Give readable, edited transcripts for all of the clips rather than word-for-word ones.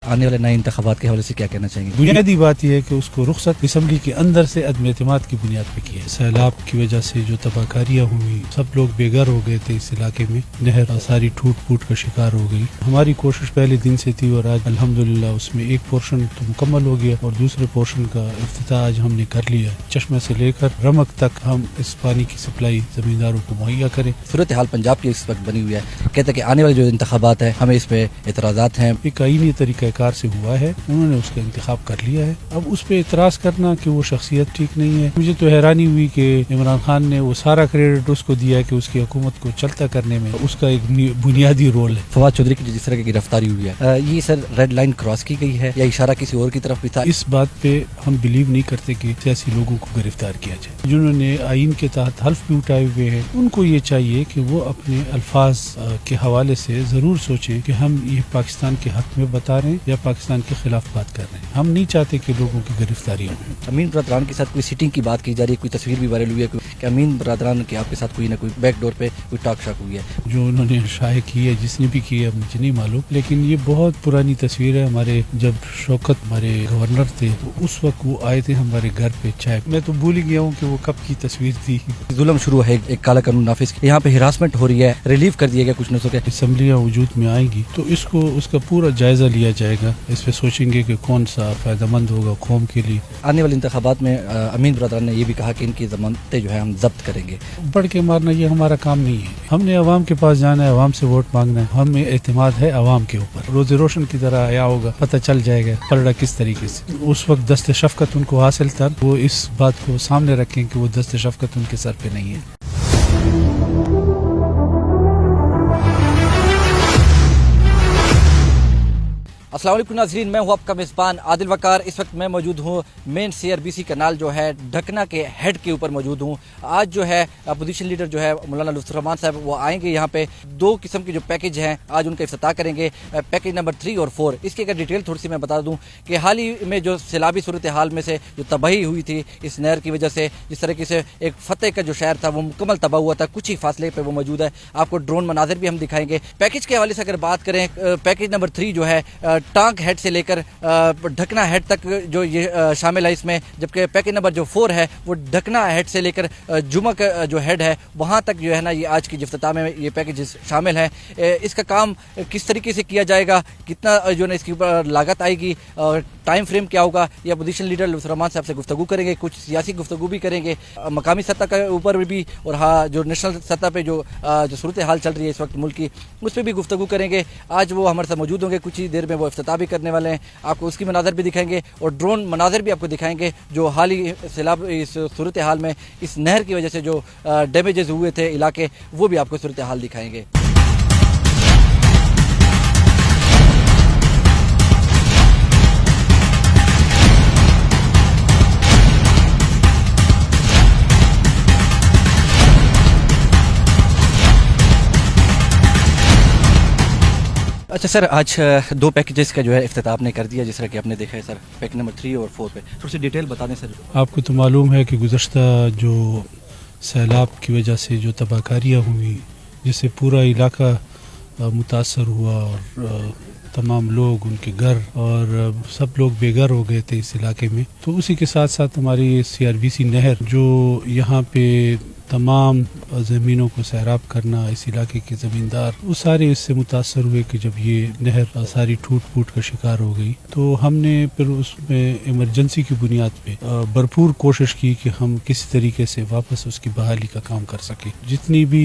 آنے والے نئے انتخابات کے حوالے سے کیا کہنا چاہیں گے؟ بنیادی بات یہ ہے کہ اس کو رخصت اسمبلی کے اندر سے عدم اعتماد کی بنیاد پہ کیا ہے۔ سیلاب کی وجہ سے جو تباہ کاریاں ہوئی، سب لوگ بے گھر ہو گئے تھے اس علاقے میں، نہر ساری ٹوٹ پھوٹ کا شکار ہو گئی۔ ہماری کوشش پہلے دن سے تھی اور آج الحمدللہ اس میں ایک پورشن تو مکمل ہو گیا اور دوسرے پورشن کا افتتاح آج ہم نے کر لیا۔ چشمہ سے لے کر رمک تک ہم اس پانی کی سپلائی زمینداروں کو مہیا کریں۔ صورتحال پنجاب کی اس وقت بنی ہوئی ہے، کہتے ہیں کہ آنے والے جو انتخابات ہیں ہمیں اس پہ اعتراضات ہیں۔ ایک آئینی طریقہ کار سے ہوا ہے، انہوں نے اس کا انتخاب کر لیا ہے۔ اب اس پہ اعتراض کرنا کہ وہ شخصیت ٹھیک نہیں ہے، مجھے تو حیرانی ہوئی کہ عمران خان نے وہ سارا کریڈٹ اس کو دیا کہ اس کی حکومت کو چلتا کرنے میں اس کا ایک بنیادی رول ہے۔ فواد چودھری کی جس طرح کی گرفتاری ہوئی ہے، یہ سر ریڈ لائن کراس کی گئی ہے یا اشارہ کسی اور کی طرف بھی تھا؟ اس بات پہ ہم بلیو نہیں کرتے کہ سیاسی لوگوں کو گرفتار کیا جائے۔ جنہوں نے آئین کے تحت حلف بھی اٹھائے ہوئے ہیں ان کو یہ چاہیے کہ وہ اپنے الفاظ کے حوالے سے ضرور سوچیں کہ ہم یہ پاکستان کے حق میں بتا رہے ہیں یا پاکستان کے خلاف بات کر رہے ہیں۔ ہم نہیں چاہتے کہ لوگوں کی گرفتاری ہو۔ امین برادران کے ساتھ کوئی سیٹنگ کی بات کی جا رہی ہے، کوئی تصویر بھی وائرل ہوئی ہے کہ امین برادران کے آپ کے ساتھ کوئی نہ کوئی بیک ڈور پہ کوئی ٹاک شاک ہوئی ہے؟ جو انہوں نے شائع کی ہے، جس نے بھی کی ہے مجھے نہیں معلوم، لیکن یہ بہت پرانی تصویر ہے۔ ہمارے جب شوکت ہمارے گورنر تھے تو اس وقت وہ آئے تھے ہمارے گھر پہ چائے، میں تو بھول ہی گیا ہوں کہ وہ کب کی تصویر تھی۔ ظلم شروع ہے، ایک کالا قانون نافذ، یہاں پہ ہراسمنٹ ہو رہی ہے، ریلیف کر دیا گیا کچھ نسوں کے۔ اسمبلیاں وجود میں آئیں گی تو اس کا پورا جائزہ لیا جائے گا، اس پہ سوچیں گے کہ کون سا فائدہ مند ہوگا قوم کے لیے۔ آنے والے انتخابات میں امین برادران نے یہ بھی کہا کہ ان کی ضمانتیں جو ہے ہم ضبط کریں گے۔ بڑھ کے مارنا یہ ہمارا کام نہیں ہے، ہم نے عوام کے پاس جانا ہے، عوام سے ووٹ مانگنا ہے، ہمیں اعتماد ہے عوام کے اوپر۔ روز روشن کی طرح آیا ہوگا، پتہ چل جائے گا پلڑا کس طریقے سے۔ اس وقت دست شفقت ان کو حاصل تھا، وہ اس بات کو سامنے رکھیں کہ وہ دست شفقت ان کے سر پہ نہیں ہے۔ السلام علیکم ناظرین، میں ہوں آپ کا میزبان عادل وقار۔ اس وقت میں موجود ہوں مین CRBC کنال جو ہے ڈھکنا کے ہیڈ کے اوپر موجود ہوں۔ آج جو ہے اپوزیشن لیڈر جو ہے مولانا لطف الرحمان صاحب وہ آئیں گے یہاں پہ، دو قسم کے جو پیکج ہیں آج ان کا افتتاح کریں گے، پیکج نمبر 3 اور 4۔ اس کی اگر ڈیٹیل تھوڑی سی میں بتا دوں کہ حال ہی میں جو سیلابی صورتحال میں سے جو تباہی ہوئی تھی اس نہر کی وجہ سے، جس طریقے سے ایک فتح کا جو شہر تھا وہ مکمل تباہ ہوا تھا، کچھ ہی فاصلے پہ وہ موجود ہے۔ آپ کو ڈرون مناظر بھی ہم دکھائیں گے۔ پیکج کے حوالے سے اگر بات کریں، پیکج نمبر 3 جو ہے ٹانک ہیڈ سے لے کر ڈھکنا ہیڈ تک جو یہ شامل ہے اس میں، جبکہ پیکج نمبر جو 4 ہے وہ ڈھکنا ہیڈ سے لے کر جمعہ کا جو ہیڈ ہے وہاں تک جو ہے نا یہ آج کی افتتاح میں یہ پیکج شامل ہے۔ اس کا کام کس طریقے سے کیا جائے گا، کتنا جو ہے اس کی لاگت آئے گی، ٹائم فریم کیا ہوگا، یہ اپوزیشن لیڈر لطف الرحمان صاحب سے گفتگو کریں گے، کچھ سیاسی گفتگو بھی کریں گے، مقامی سطح کے اوپر بھی، اور ہاں جو نیشنل سطح پہ جو صورتحال چل رہی ہے اس وقت ملک کی، اس پہ بھی گفتگو کریں گے۔ آج وہ ہمارے ساتھ موجود ہوں گے، کچھ ہی دیر میں وہ افتتاح بھی کرنے والے ہیں۔ آپ کو اس کی مناظر بھی دکھائیں گے اور ڈرون مناظر بھی آپ کو دکھائیں گے جو حال ہی سیلاب اس صورتحال میں اس نہر کی وجہ سے جو ڈیمیجز ہوئے تھے علاقے، وہ بھی آپ کو صورتحال دکھائیں گے۔ اچھا سر، آج 2 پیکیجز کا جو ہے افتتاح آپ نے کر دیا، جس طرح کہ آپ نے دیکھا ہے سر، پیک نمبر 3 اور 4 پہ تھوڑی سی ڈیٹیل بتا دیں سر۔ آپ کو تو معلوم ہے کہ گزشتہ جو سیلاب کی وجہ سے جو تباہ کاریاں ہوئی، جس سے پورا علاقہ متاثر ہوا اور تمام لوگ، ان کے گھر اور سب لوگ بے گھر ہو گئے تھے اس علاقے میں، تو اسی کے ساتھ ساتھ ہماری CRBC نہر جو یہاں پہ تمام زمینوں کو سیراب کرنا، اس علاقے کے زمیندار وہ سارے اس سے متاثر ہوئے کہ جب یہ نہر ساری ٹوٹ پھوٹ کا شکار ہو گئی، تو ہم نے پھر اس میں ایمرجنسی کی بنیاد پہ بھرپور کوشش کی کہ ہم کسی طریقے سے واپس اس کی بحالی کا کام کر سکیں۔ جتنی بھی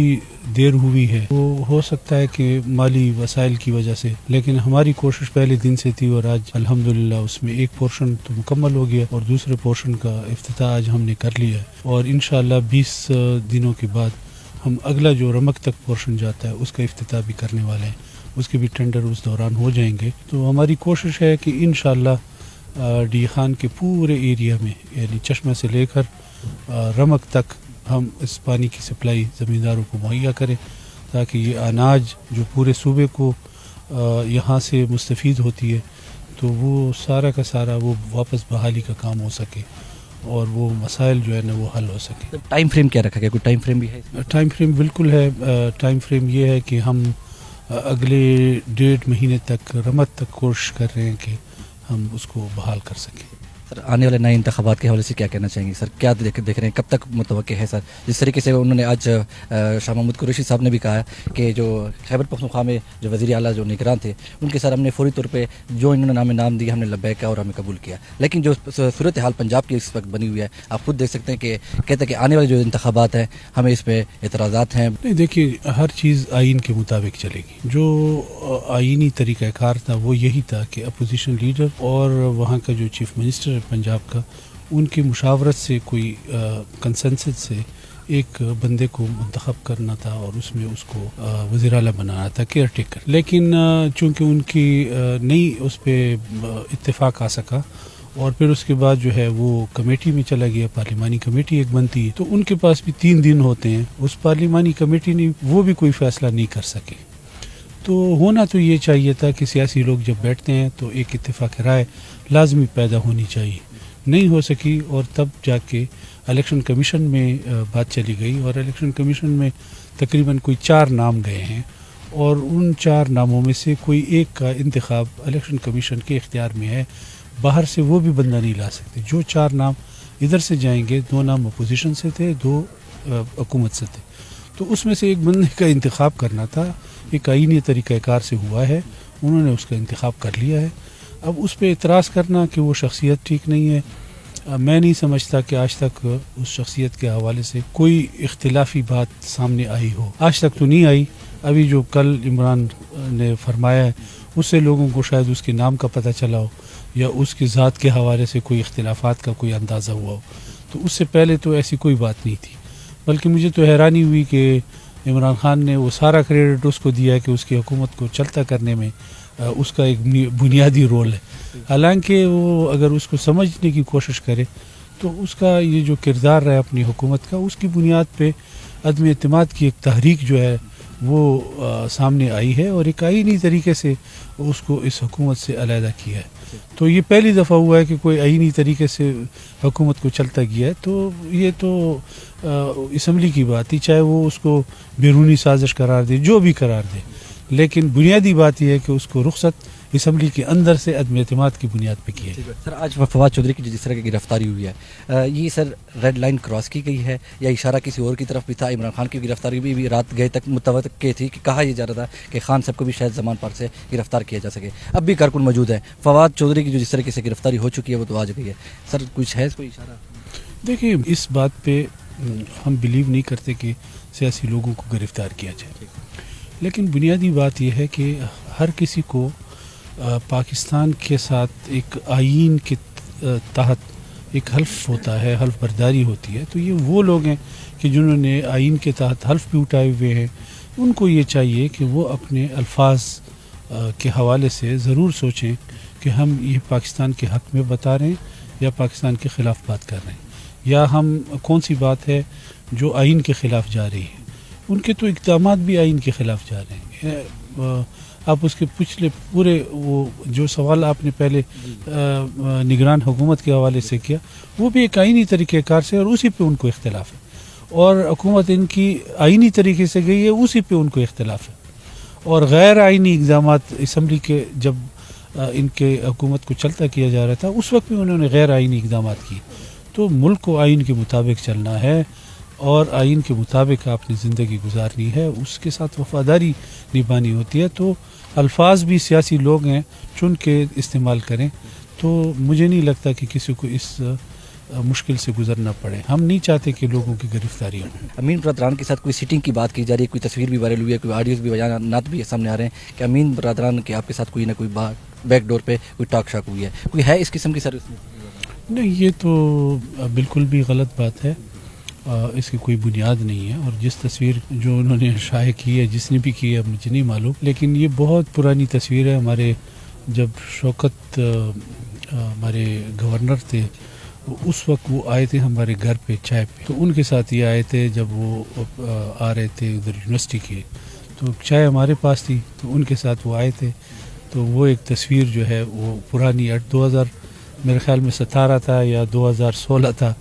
دیر ہوئی ہے وہ ہو سکتا ہے کہ مالی وسائل کی وجہ سے، لیکن ہماری کوشش پہلے دن سے تھی اور آج الحمدللہ اس میں ایک پورشن تو مکمل ہو گیا اور دوسرے پورشن کا افتتاح آج ہم نے کر لیا ہے، اور انشاءاللہ 20 دنوں کے بعد ہم اگلا جو رمک تک پورشن جاتا ہے اس کا افتتاح بھی کرنے والے ہیں، اس کے بھی ٹینڈر اس دوران ہو جائیں گے۔ تو ہماری کوشش ہے کہ انشاءاللہ ڈی خان کے پورے ایریا میں، یعنی چشمہ سے لے کر رمک تک ہم اس پانی کی سپلائی زمینداروں کو مہیا کریں، تاکہ یہ اناج جو پورے صوبے کو یہاں سے مستفید ہوتی ہے تو وہ سارا کا سارا وہ واپس بحالی کا کام ہو سکے اور وہ مسائل جو ہے نا وہ حل ہو سکے۔ ٹائم فریم کیا رکھا گیا، کوئی ٹائم فریم بھی ہے؟ ٹائم فریم بالکل ہے، ٹائم فریم یہ ہے کہ ہم اگلے 1.5 مہینے تک رمت تک کوشش کر رہے ہیں کہ ہم اس کو بحال کر سکیں. سر آنے والے نئے انتخابات کے حوالے سے کیا کہنا چاہیں گے سر؟ کیا دیکھ رہے ہیں، کب تک متوقع ہے سر؟ جس طریقے سے انہوں نے آج شاہ محمود قریشی صاحب نے بھی کہا کہ جو خیبر پختونخوا میں جو وزیر اعلیٰ جو نگران تھے ان کے سر ہم نے فوری طور پہ جو انہوں نے نام دیا ہم نے لبیک کیا اور ہمیں قبول کیا، لیکن جو صورتحال پنجاب کی اس وقت بنی ہوئی ہے آپ خود دیکھ سکتے ہیں کہ کہتے ہیں کہ آنے والے جو انتخابات ہیں ہمیں اس پہ اعتراضات ہیں. نہیں دیکھیے، ہر چیز آئین کے مطابق چلے گی. جو آئینی طریقہ کار تھا وہ یہی تھا کہ اپوزیشن لیڈر اور وہاں کا جو چیف منسٹر ہے پنجاب کا، ان کی مشاورت سے کوئی کنسنسس سے ایک بندے کو منتخب کرنا تھا اور اس میں اس کو وزیر اعلیٰ بنانا تھا، کیئر ٹیکر. لیکن چونکہ ان کی نہیں اس پہ اتفاق آ سکا اور پھر اس کے بعد جو ہے وہ کمیٹی میں چلا گیا، پارلیمانی کمیٹی ایک بنتی ہے، تو ان کے پاس بھی 3 دن ہوتے ہیں. اس پارلیمانی کمیٹی نے وہ بھی کوئی فیصلہ نہیں کر سکے. تو ہونا تو یہ چاہیے تھا کہ سیاسی لوگ جب بیٹھتے ہیں تو ایک اتفاق رائے لازمی پیدا ہونی چاہیے. نہیں ہو سکی اور تب جا کے الیکشن کمیشن میں بات چلی گئی اور الیکشن کمیشن میں تقریباً کوئی 4 نام گئے ہیں اور ان 4 ناموں میں سے کوئی ایک کا انتخاب الیکشن کمیشن کے اختیار میں ہے. باہر سے وہ بھی بندہ نہیں لا سکتے. جو 4 نام ادھر سے جائیں گے، 2 نام اپوزیشن سے تھے، 2 حکومت سے تھے. تو اس میں سے ایک بندے کا انتخاب کرنا تھا. ایک آئینی طریقہ کار سے ہوا ہے، انہوں نے اس کا انتخاب کر لیا ہے. اب اس پہ اعتراض کرنا کہ وہ شخصیت ٹھیک نہیں ہے، میں نہیں سمجھتا کہ آج تک اس شخصیت کے حوالے سے کوئی اختلافی بات سامنے آئی ہو. آج تک تو نہیں آئی. ابھی جو کل عمران نے فرمایا ہے اس سے لوگوں کو شاید اس کے نام کا پتہ چلا ہو یا اس کی ذات کے حوالے سے کوئی اختلافات کا کوئی اندازہ ہوا ہو. تو اس سے پہلے تو ایسی کوئی بات نہیں تھی. بلکہ مجھے تو حیرانی ہوئی کہ عمران خان نے وہ سارا کریڈٹ اس کو دیا کہ اس کی حکومت کو چلتا کرنے میں اس کا ایک بنیادی رول ہے. حالانکہ وہ اگر اس کو سمجھنے کی کوشش کرے تو اس کا یہ جو کردار رہا اپنی حکومت کا، اس کی بنیاد پہ عدم اعتماد کی ایک تحریک جو ہے وہ سامنے آئی ہے اور ایک آئینی طریقے سے اس کو اس حکومت سے علیحدہ کیا ہے. تو یہ پہلی دفعہ ہوا ہے کہ کوئی آئینی طریقے سے حکومت کو چلتا گیا ہے. تو یہ تو اسمبلی کی بات تھی، چاہے وہ اس کو بیرونی سازش قرار دے، جو بھی قرار دے، لیکن بنیادی بات یہ ہے کہ اس کو رخصت اسمبلی کے اندر سے عدم اعتماد کی بنیاد پہ کیا ہے. سر آج فواد چودھری کی جس طرح کی گرفتاری ہوئی ہے، یہ سر ریڈ لائن کراس کی گئی ہے یا اشارہ کسی اور کی طرف بھی تھا؟ عمران خان کی گرفتاری بھی رات گئے تک متوقع تھی کہ کہا یہ جا رہا تھا کہ خان صاحب کو بھی شاید زمان پار سے گرفتار کیا جا سکے. اب بھی کارکن موجود ہے. فواد چودھری کی جو جس طریقے سے گرفتاری ہو چکی ہے وہ تو آج گئی ہے. سر کچھ ہے کوئی اشارہ؟ دیکھیے، اس بات پہ ہم بلیو نہیں کرتے کہ سیاسی لوگوں کو گرفتار کیا جائے، لیکن بنیادی بات یہ ہے کہ ہر کسی کو پاکستان کے ساتھ ایک آئین کے تحت ایک حلف ہوتا ہے، حلف برداری ہوتی ہے. تو یہ وہ لوگ ہیں کہ جنہوں نے آئین کے تحت حلف بھی اٹھائے ہوئے ہیں. ان کو یہ چاہیے کہ وہ اپنے الفاظ کے حوالے سے ضرور سوچیں کہ ہم یہ پاکستان کے حق میں بتا رہے ہیں یا پاکستان کے خلاف بات کر رہے ہیں، یا ہم کون سی بات ہے جو آئین کے خلاف جا رہی ہے. ان کے تو اقدامات بھی آئین کے خلاف جا رہے ہیں. آپ اس کے پچھلے پورے وہ جو سوال آپ نے پہلے نگران حکومت کے حوالے سے کیا، وہ بھی ایک آئینی طریقہ کار سے اور اسی پہ ان کو اختلاف ہے. اور حکومت ان کی آئینی طریقے سے گئی ہے، اسی پہ ان کو اختلاف ہے. اور غیر آئینی اقدامات اسمبلی کے جب ان کے حکومت کو چلتا کیا جا رہا تھا اس وقت بھی انہوں نے غیر آئینی اقدامات کی. تو ملک کو آئین کے مطابق چلنا ہے اور آئین کے مطابق آپ نے زندگی گزارنی ہے، اس کے ساتھ وفاداری نبھانی ہوتی ہے. تو الفاظ بھی سیاسی لوگ ہیں چن کے استعمال کریں. تو مجھے نہیں لگتا کہ کسی کو اس مشکل سے گزرنا پڑے. ہم نہیں چاہتے کہ لوگوں کی گرفتاری ہو. امین برادران کے ساتھ کوئی سیٹنگ کی بات کی جا رہی ہے، کوئی تصویر بھی وائرل ہوئی ہے، کوئی آڈیوز بھی بیانات بھی سامنے آ رہے ہیں کہ امین برادران کے آپ کے ساتھ کوئی نہ کوئی بیک ڈور پہ کوئی ٹاک شاک ہوئی ہے. کوئی ہے اس قسم کی سروس؟ نہیں، یہ تو بالکل بھی غلط بات ہے. اس کی کوئی بنیاد نہیں ہے. اور جس تصویر جو انہوں نے شائع کی ہے، جس نے بھی کی ہے، مجھے نہیں معلوم، لیکن یہ بہت پرانی تصویر ہے. ہمارے جب شوکت ہمارے گورنر تھے اس وقت وہ آئے تھے ہمارے گھر پہ چائے پہ، تو ان کے ساتھ یہ آئے تھے جب وہ آ رہے تھے ادھر یونیورسٹی کے. تو چائے ہمارے پاس تھی تو ان کے ساتھ وہ آئے تھے. تو وہ ایک تصویر جو ہے وہ پرانی 2000 میرے خیال میں 17 تھا یا 2016 تھا،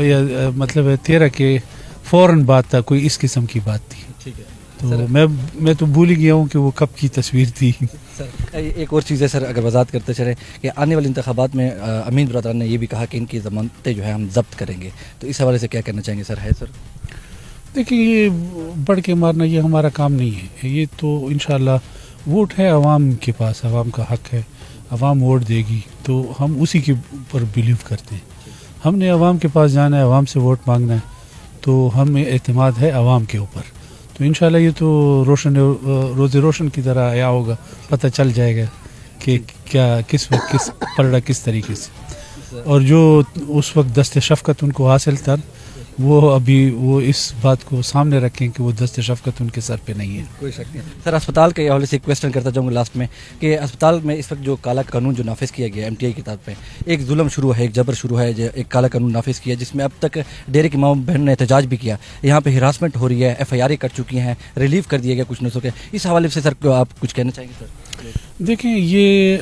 یا مطلب 13 کے فوراً بعد تھا، کوئی اس قسم کی بات تھی. تو میں تو بھول ہی گیا ہوں کہ وہ کب کی تصویر تھی. سر ایک اور چیز ہے سر، اگر وضاحت کرتے چلیں کہ آنے والے انتخابات میں امین برادران نے یہ بھی کہا کہ ان کی ضمانتیں جو ہے ہم ضبط کریں گے، تو اس حوالے سے کیا کہنا چاہیں گے سر؟ ہے سر دیکھیے یہ بڑھ کے مارنا یہ ہمارا کام نہیں ہے. یہ تو انشاءاللہ ووٹ ہے عوام کے پاس، عوام کا حق ہے، عوام ووٹ دے گی تو ہم اسی کے اوپر بلیو کرتے ہیں. ہم نے عوام کے پاس جانا ہے، عوام سے ووٹ مانگنا ہے، تو ہمیں اعتماد ہے عوام کے اوپر. تو انشاءاللہ یہ تو روز روشن کی طرح آیا ہوگا، پتہ چل جائے گا کہ کیا کس وقت کس پلڑا کس طریقے سے. اور جو اس وقت دست شفقت ان کو حاصل تھا وہ ابھی وہ اس بات کو سامنے رکھیں کہ وہ دست شفقت ان کے سر پہ نہیں ہے. کوئی شک نہیں. سر اسپتال کے حوالے سے ایک کویسچن کرتا جاؤں گا لاسٹ میں کہ اسپتال میں اس وقت جو کالا قانون جو نافذ کیا گیا MTI کی طرف پہ، ایک ظلم شروع ہے، ایک جبر شروع ہے، ایک کالا قانون نافذ کیا جس میں اب تک ڈیرے کی ماں بہن نے احتجاج بھی کیا، یہاں پہ ہراسمنٹ ہو رہی ہے، FIR کٹ چکی ہیں، ریلیف کر دیا گیا کچھ نسوں کے. اس حوالے سے سر آپ کچھ کہنا چاہیں گے سر؟ دیکھیں یہ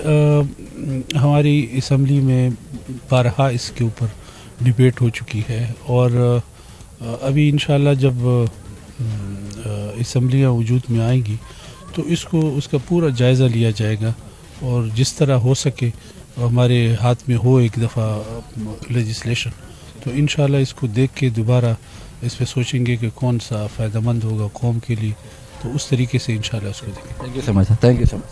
ہماری اسمبلی میں بارہا اس کے اوپر ڈبیٹ ہو چکی ہے، اور ابھی انشاءاللہ جب اسمبلیاں وجود میں آئیں گی تو اس کا پورا جائزہ لیا جائے گا، اور جس طرح ہو سکے ہمارے ہاتھ میں ہو ایک دفعہ لیجسلیشن تو انشاءاللہ اس کو دیکھ کے دوبارہ اس پہ سوچیں گے کہ کون سا فائدہ مند ہوگا قوم کے لیے، تو اس طریقے سے انشاءاللہ اس کو دیکھیں گے. Thank you so much sir. Thank you so much.